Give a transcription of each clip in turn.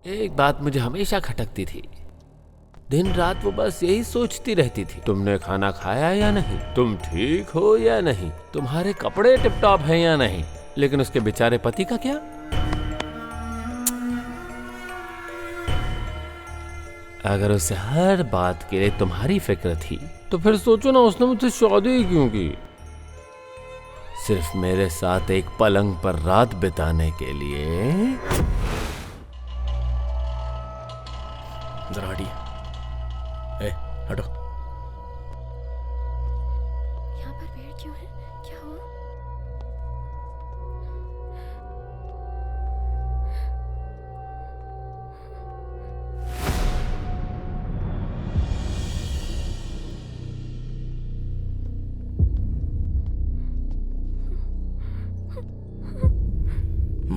एक बात मुझे हमेशा खटकती थी। दिन रात वो बस यही सोचती रहती थी, तुमने खाना खाया या नहीं, तुम ठीक हो या नहीं, तुम्हारे कपड़े टिप टॉप हैं या नहीं। लेकिन उसके बेचारे पति का क्या? अगर उसे हर बात के लिए तुम्हारी फिक्र थी तो फिर सोचो ना, उसने मुझसे शादी क्यों की? सिर्फ मेरे साथ एक पलंग पर रात बिताने के लिए। जरा हटिए। ए, हटो। यहाँ पर पेड़ क्यों है? क्या हुआ?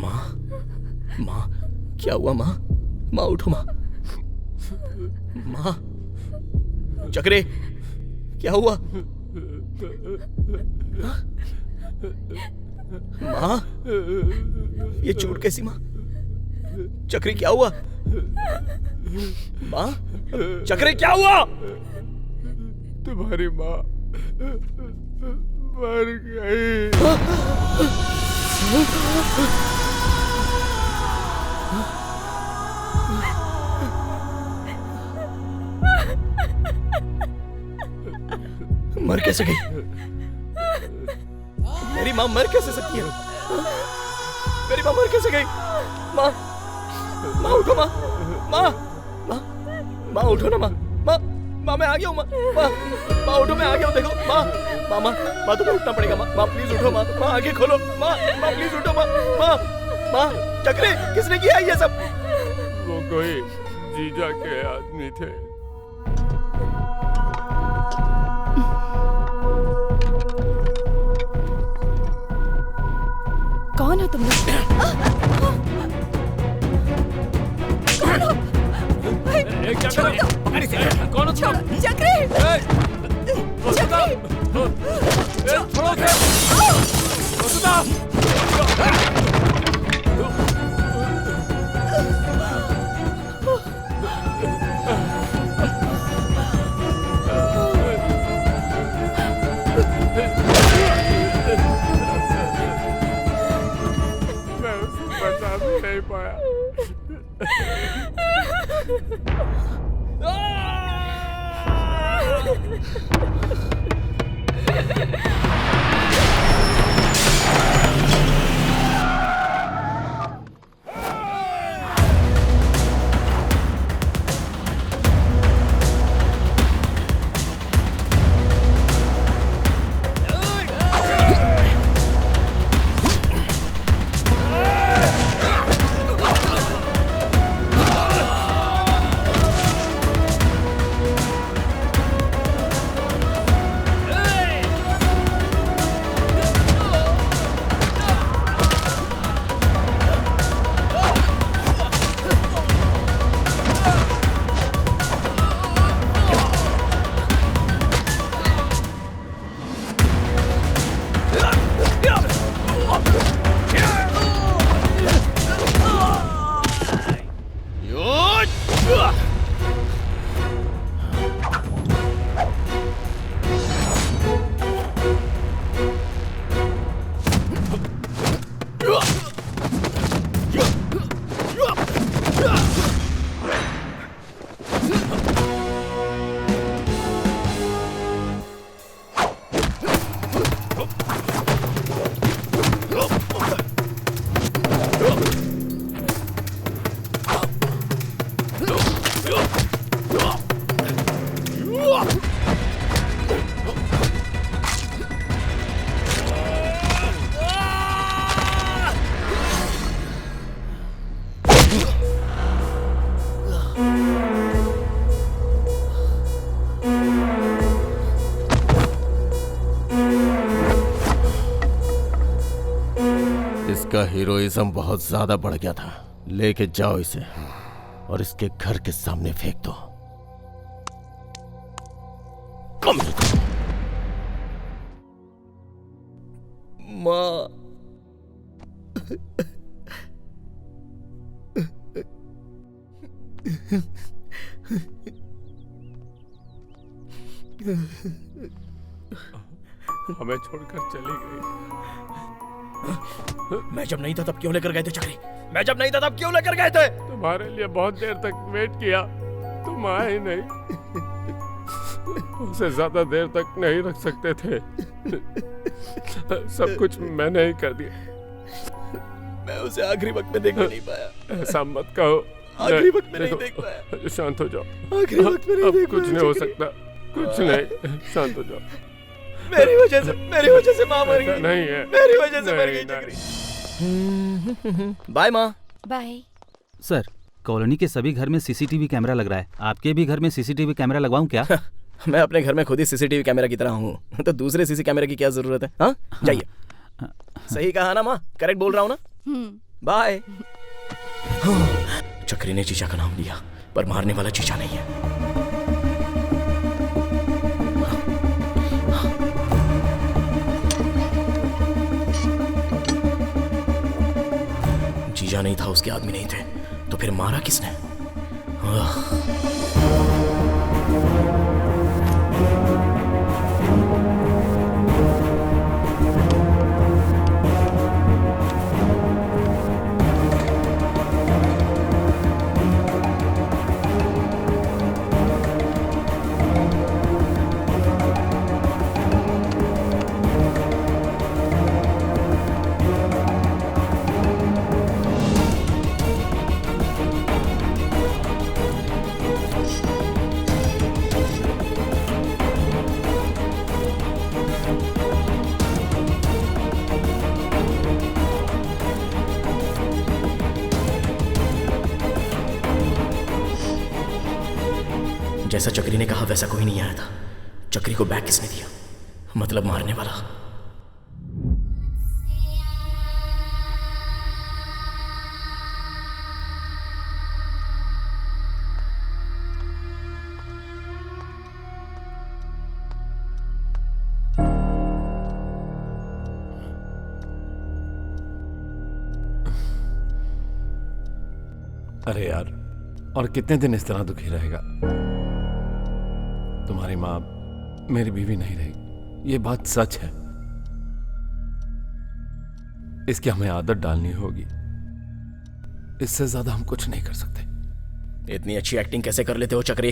माँ, माँ, क्या हुआ माँ? माँ उठो माँ। माँ, चक्रे, क्या हुआ? माँ, ये चोट कैसी माँ? चक्रे क्या हुआ? माँ, चक्रे क्या हुआ? तुम्हारी माँ मर गई। मर कैसे गई? मेरी माँ मर कैसे सकती है? मेरी माँ मर कैसे गई? माँ, माँ उठो माँ, माँ, माँ, माँ उठो ना माँ, माँ, माँ मैं आ गया हूँ माँ, माँ, माँ उठो मैं आ गया हूँ देखो माँ, माँ, माँ, माँ तुम्हें उठना पड़ेगा माँ, माँ प्लीज उठो माँ, माँ आगे खोलो माँ, माँ प्लीज उठो माँ, माँ, माँ, चक्रे किसने किया ये सब? वो कोई जीजा के आदमी थे। कौन हो तुम लोग? कौन हो? छोड़ दो। कौन हो तुम? चक्रे! चक्रे! छोड़ो उसे! मैं उसे बचा भी नहीं पाया। इसका हीरोइज्म बहुत ज्यादा बढ़ गया था। लेके जाओ इसे और इसके घर के सामने फेंक दो। माँ हमें छोड़कर चली गई। मैं जब नहीं था तब क्यों लेकर गए थे चक्री? मैं जब नहीं था तब क्यों लेकर गए थे? तुम्हारे लिए बहुत देर तक वेट किया, तुम आए नहीं। उसे ज्यादा देर तक नहीं रख सकते थे। सब कुछ मैंने ही कर दिया। मैं उसे आखिरी वक्त में देख नहीं पाया। ऐसा मत कहो। आखिरी वक्त में नहीं देख पाया। शांत हो जाओ। आखिरी वक्त में नहीं अब देख कुछ पाया, नहीं हो चक्री। सकता, कुछ नहीं। शांत हो जाओ। मेरी वजह से माँ मर गई। नहीं है, मेरी वजह से मर गई नहीं, चक्री। बाय माँ। बाय। सर, कॉलोनी के सभी घर में सीसीटीवी कैमरा लग रहा है। आपके भी घर में सीसीटीवी कैमरा लगवाऊं क्या? मैं अपने घर में खुद ही सीसीटीवी कैमरा की तरह हूँ, तो दूसरे सीसी कैमरे की क्या जरूरत है? हाँ, जाइए। सही कहा ना माँ? करेक्ट बोल रहा हूँ ना? बाय। चक्री ने चीचा का नाम लिया, पर मारने वाला चीचा नहीं है। जीजा नहीं था, उसके आदमी नहीं थे, तो फिर मारा किसने? जैसा चक्री ने कहा वैसा कोई नहीं आया था। चक्री को बैग किसने दिया? मतलब मारने वाला। अरे यार, और कितने दिन इस तरह दुखी रहेगा? तुम्हारी माँ मेरी बीवी नहीं रही, ये बात सच है। इसकी हमें आदत डालनी होगी। इससे ज्यादा हम कुछ नहीं कर सकते। इतनी अच्छी एक्टिंग कैसे कर लेते हो चक्री?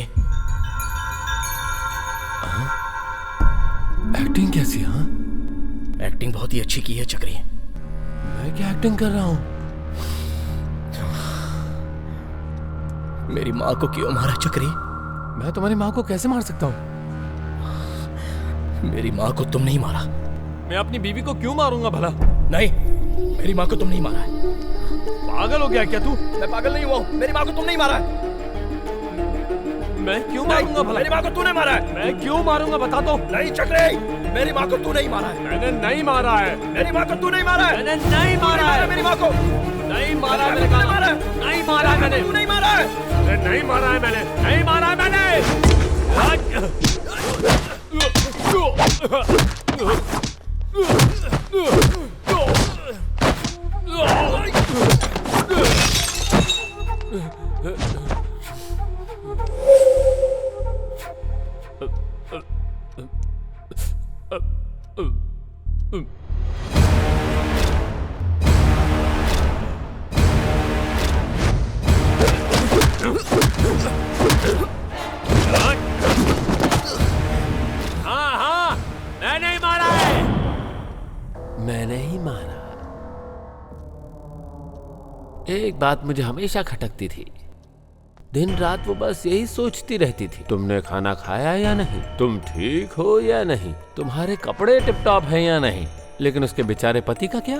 एक्टिंग कैसी? हाँ, एक्टिंग बहुत ही अच्छी की है चक्री। मैं क्या एक्टिंग कर रहा हूँ? मेरी माँ को क्यों मारा चक्री? मैं तुम्हारी माँ को कैसे मार सकता हूँ? मेरी माँ को तुम नहीं मारा। मैं अपनी बीवी को क्यों मारूंगा भला? नहीं, मेरी माँ को तुम नहीं मारा है। पागल हो गया क्या तू? मैं पागल नहीं हुआ। मेरी माँ को तुम नहीं मारा है। मैं क्यों मारूंगा भला? मेरी माँ को तूने मारा है। मैं क्यों मारूंगा बता तो। नहीं चक्री, मेरी माँ को तू नहीं मारा है। मैंने नहीं मारा है। मेरी माँ को तू नहीं मारा है। मैंने नहीं मारा है। मेरी माँ को नहीं मारा। मैंने तूने कहा मारा है। नहीं मारा है। मैंने तू नहीं मारा है। नहीं मारा है। मैंने नहीं मारा है। मैंने हाँ, मैंने ही मारा है। मैंने ही मारा। एक बात मुझे हमेशा खटकती थी। दिन रात वो बस यही सोचती रहती थी, तुमने खाना खाया या नहीं, तुम ठीक हो या नहीं, तुम्हारे कपड़े टिपटॉप हैं या नहीं। लेकिन उसके बेचारे पति का क्या?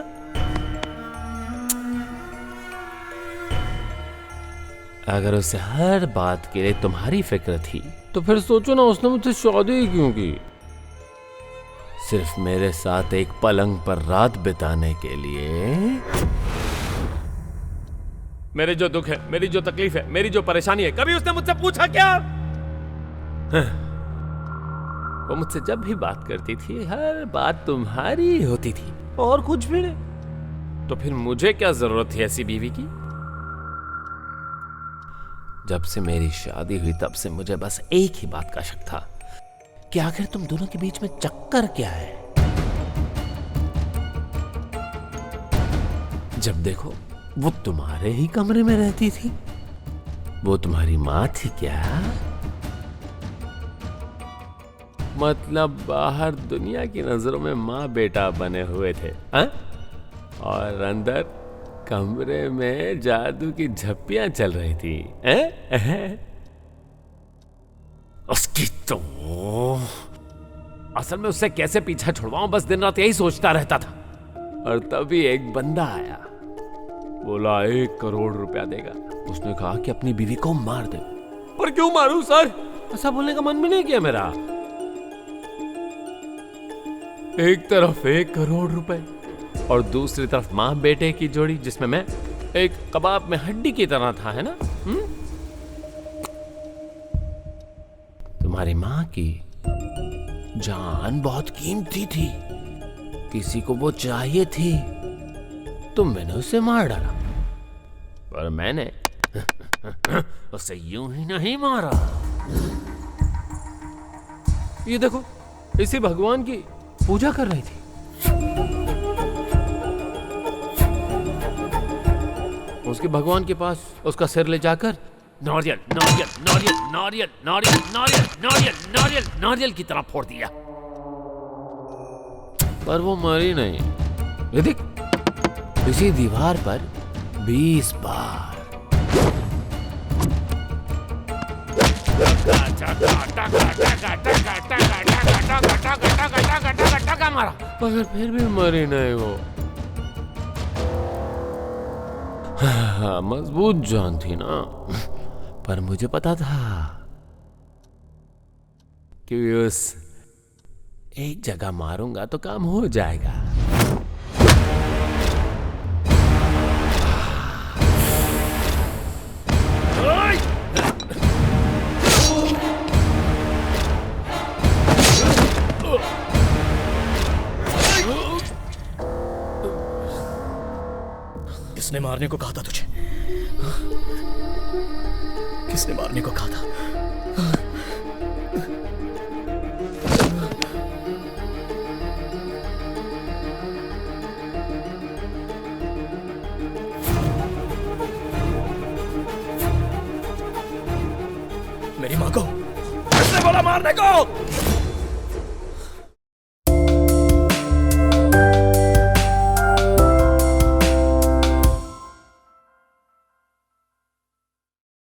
अगर उसे हर बात के लिए तुम्हारी फिक्र थी तो फिर सोचो ना, उसने मुझसे शादी ही क्यों की? सिर्फ मेरे साथ एक पलंग पर रात बिताने के लिए। मेरे जो दुख है, मेरी जो तकलीफ है, मेरी जो परेशानी है, कभी उसने मुझसे पूछा क्या? वो मुझसे जब भी बात करती थी, हर बात तुम्हारी होती थी और कुछ भी नहीं। तो फिर मुझे क्या जरूरत थी ऐसी बीवी की? जब से मेरी शादी हुई तब से मुझे बस एक ही बात का शक था कि आखिर तुम दोनों के बीच में चक्कर क्या है। जब देखो वो तुम्हारे ही कमरे में रहती थी। वो तुम्हारी माँ थी क्या? मतलब बाहर दुनिया की नजरों में माँ बेटा बने हुए थे, हा? और अंदर कमरे में जादू की झप्पियां चल रही थी, हैं? उसकी तो असल में उससे कैसे पीछा छुड़वाऊं, बस दिन रात यही सोचता रहता था। और तभी एक बंदा आया, बोला 1 करोड़ रुपया देगा। उसने कहा कि अपनी बीवी को मार दे। पर क्यों मारूं सर? ऐसा बोलने का मन भी नहीं किया मेरा। एक तरफ 1 करोड़ रुपए और दूसरी तरफ माँ बेटे की जोड़ी, जिसमें मैं एक कबाब में हड्डी की तरह था, है ना? तुम्हारी माँ की जान बहुत कीमती थी, किसी को वो चाहिए थी, तो मैंने उसे मार डाला। पर मैंने उसे यूं ही नहीं मारा। ये देखो, इसी भगवान की पूजा कर रही थी। उसके भगवान के पास उसका सिर ले जाकर नारियल नारियल नारियल नारियल नारियल नारियल नारियल नारियल नारियल की तरह फोड़ दिया। पर वो मरी नहीं। ये देख, इसी दीवार पर 20 बार मारा, मगर फिर भी मरी नहीं वो। मजबूत जान थी ना। पर मुझे पता था कि उस एक जगह मारूंगा तो काम हो जाएगा। किसने मारने को कहा था तुझे? किसने मारने को कहा था? मेरी माँ को किसने बोला मारने को?